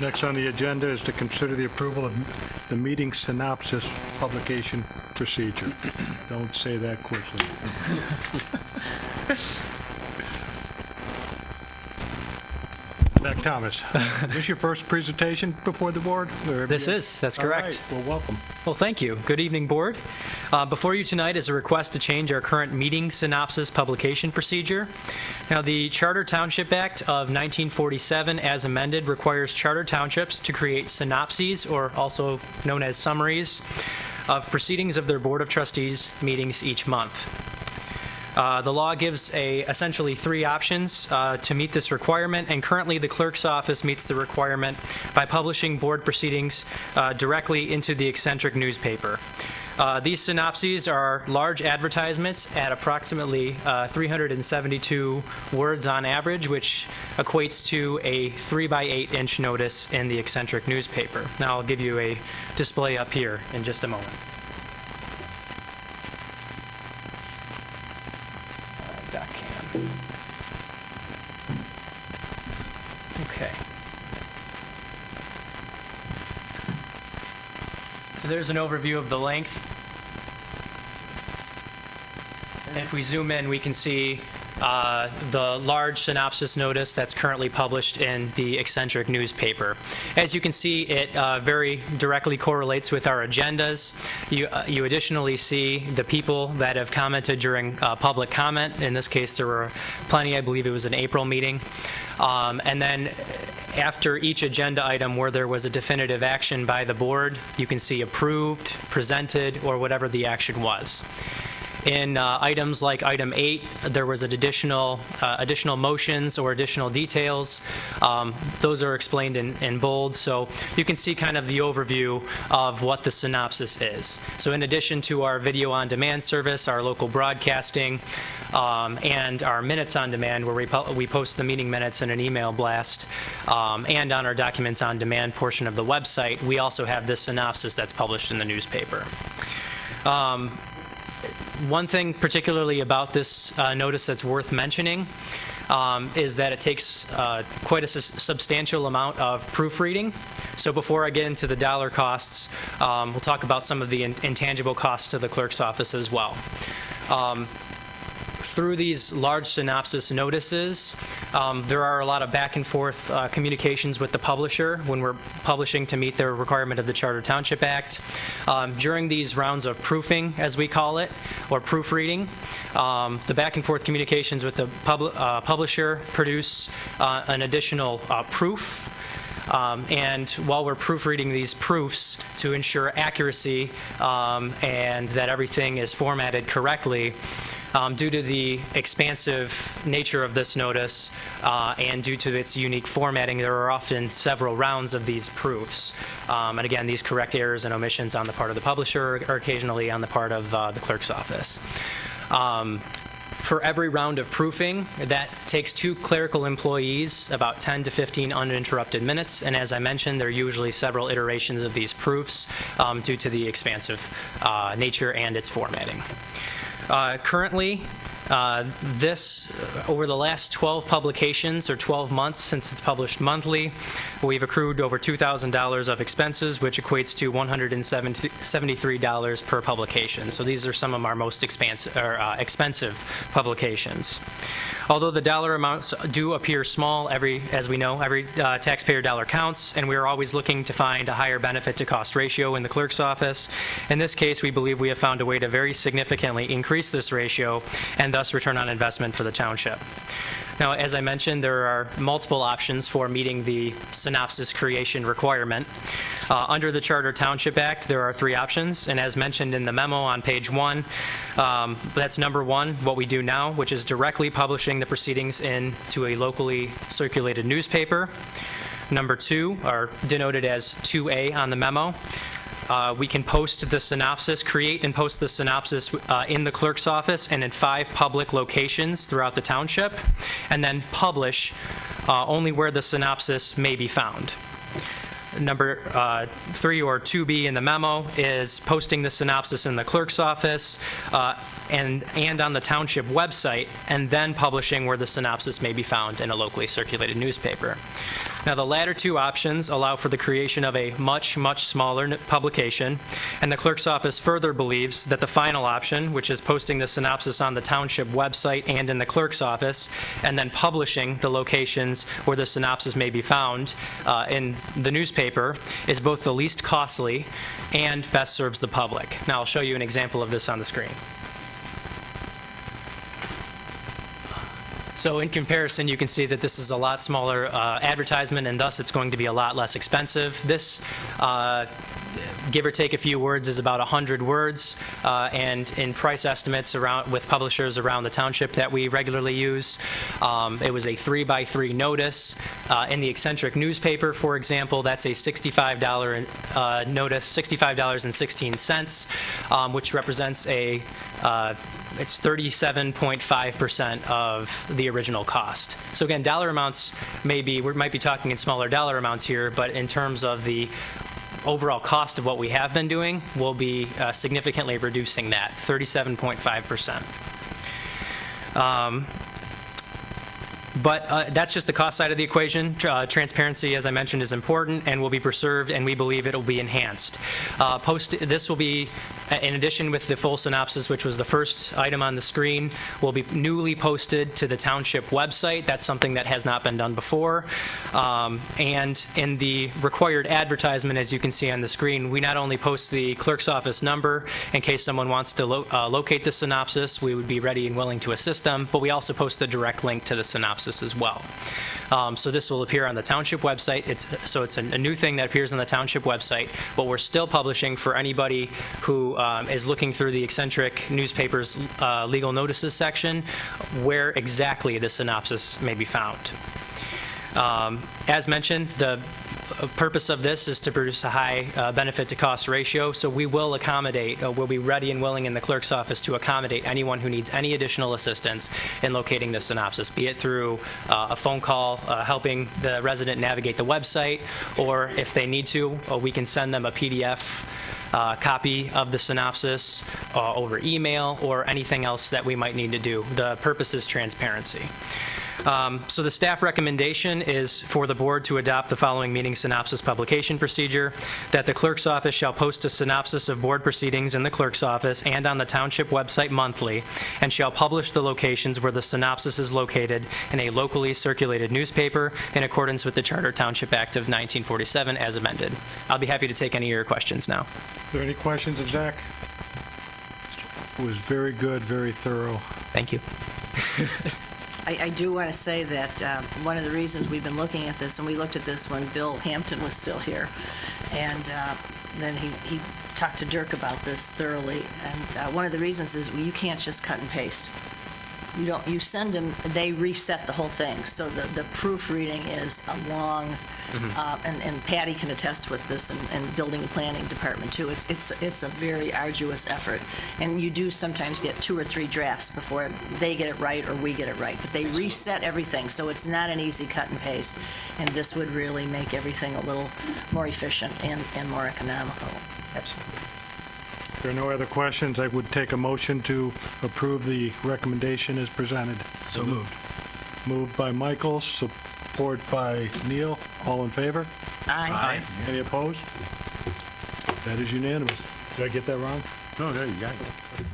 Next on the agenda is to consider the approval of the meeting synopsis publication procedure. Don't say that quickly. Zach Thomas, is this your first presentation before the board? That's correct. All right, well, welcome. Well, thank you. Good evening, board. Before you tonight is a request to change our current meeting synopsis publication procedure. Now, the Charter Township Act of 1947, as amended, requires charter townships to create synopses, or also known as summaries, of proceedings of their Board of Trustees meetings each month. The law gives essentially three options to meet this requirement, and currently the clerk's office meets the requirement by publishing board proceedings directly into the eccentric newspaper. These synopses are large advertisements at approximately 372 words on average, which equates to a 3 by 8 inch notice in the eccentric newspaper. Now I'll give you a display up here in just a moment. Okay. So there's an overview of the length. And if we zoom in, we can see the large synopsis notice that's currently published in the eccentric newspaper. As you can see, it very directly correlates with our agendas. You additionally see the people that have commented during public comment. In this case, there were plenty. I believe it was an April meeting. And then after each agenda item where there was a definitive action by the board, you can see approved, presented, or whatever the action was. In items like item 8, there was an additional motions or additional details. Those are explained in bold, so you can see kind of the overview of what the synopsis is. So in addition to our video on demand service, our local broadcasting, and our minutes on demand, where we post the meeting minutes in an email blast, and on our documents on demand portion of the website, we also have this synopsis that's published in the newspaper. One thing particularly about this notice that's worth mentioning is that it takes quite a substantial amount of proofreading. So before I get into the dollar costs, we'll talk about some of the intangible costs to the clerk's office as well. Through these large synopsis notices, there are a lot of back and forth communications with the publisher when we're publishing to meet their requirement of the Charter Township Act. During these rounds of proofing, as we call it, or proofreading, the back and forth communications with the publisher produce an additional proof. And while we're proofreading these proofs to ensure accuracy and that everything is formatted correctly, due to the expansive nature of this notice and due to its unique formatting, there are often several rounds of these proofs. And again, these correct errors and omissions on the part of the publisher or occasionally on the part of the clerk's office. For every round of proofing, that takes 2 clerical employees, about 10 to 15 uninterrupted minutes, and as I mentioned, there are usually several iterations of these proofs due to the expansive nature and its formatting. Currently, over the last 12 publications or 12 months since it's published monthly, we've accrued over $2,000 of expenses, which equates to $173 per publication. So these are some of our most expensive publications. Although the dollar amounts do appear small, as we know, every taxpayer dollar counts, and we are always looking to find a higher benefit to cost ratio in the clerk's office. In this case, we believe we have found a way to very significantly increase this ratio and thus return on investment for the township. Now, as I mentioned, there are multiple options for meeting the synopsis creation requirement. Under the Charter Township Act, there are 3 options, and as mentioned in the memo on page 1, that's number 1, what we do now, which is directly publishing the proceedings into a locally circulated newspaper. Number 2, are denoted as 2A on the memo. We can post the synopsis, create and post the synopsis in the clerk's office and in 5 public locations throughout the township, and then publish only where the synopsis may be found. Number 3, or 2B in the memo, is posting the synopsis in the clerk's office and on the township website, and then publishing where the synopsis may be found in a locally circulated newspaper. Now, the latter two options allow for the creation of a much, much smaller publication, and the clerk's office further believes that the final option, which is posting the synopsis on the township website and in the clerk's office, and then publishing the locations where the synopsis may be found in the newspaper, is both the least costly and best serves the public. Now, I'll show you an example of this on the screen. So in comparison, you can see that this is a lot smaller advertisement, and thus it's going to be a lot less expensive. This, give or take a few words, is about 100 words, and in price estimates around with publishers around the township that we regularly use, it was a 3x3 notice. In the eccentric newspaper, for example, that's a $65 notice, $65.16, which represents a it's 37.5% of the original cost. So again, dollar amounts we might be talking in smaller dollar amounts here, but in terms of the overall cost of what we have been doing, we'll be significantly reducing that, 37.5%. But that's just the cost side of the equation. Transparency, as I mentioned, is important and will be preserved, and we believe it will be enhanced. This will be, in addition with the full synopsis, which was the first item on the screen, will be newly posted to the township website. That's something that has not been done before. And in the required advertisement, as you can see on the screen, we not only post the clerk's office number in case someone wants to locate the synopsis, we would be ready and willing to assist them, but we also post the direct link to the synopsis as well. So this will appear on the township website. It's a new thing that appears on the township website, but we're still publishing for anybody who is looking through the eccentric newspaper's legal notices section where exactly the synopsis may be found. As mentioned, the purpose of this is to produce a high benefit to cost ratio, so we will accommodate, we'll be ready and willing in the clerk's office to accommodate anyone who needs any additional assistance in locating the synopsis, be it through a phone call, helping the resident navigate the website, or if they need to, we can send them a PDF copy of the synopsis over email or anything else that we might need to do. The purpose is transparency. So the staff recommendation is for the board to adopt the following meeting synopsis publication procedure: that the clerk's office shall post a synopsis of board proceedings in the clerk's office and on the township website monthly, and shall publish the locations where the synopsis is located in a locally circulated newspaper in accordance with the Charter Township Act of 1947 as amended. I'll be happy to take any of your questions now. Are there any questions of Zach? It was very good, very thorough. Thank you. I do want to say that one of the reasons we've been looking at this, and we looked at this when Bill Hampton was still here, and then he talked to Dirk about this thoroughly, and one of the reasons is you can't just cut and paste. You send them, they reset the whole thing, so the proofreading is a long, and Patty can attest with this, and building and planning department too. It's a very arduous effort, and you do sometimes get 2 or 3 drafts before they get it right or we get it right, but they reset everything, so it's not an easy cut and paste, and this would really make everything a little more efficient and more economical. Absolutely. If there are no other questions, I would take a motion to approve the recommendation as presented. So moved. Moved by Michael, support by Neil. All in favor? Aye. Any opposed? That is unanimous. Did I get that wrong? No, there you got it.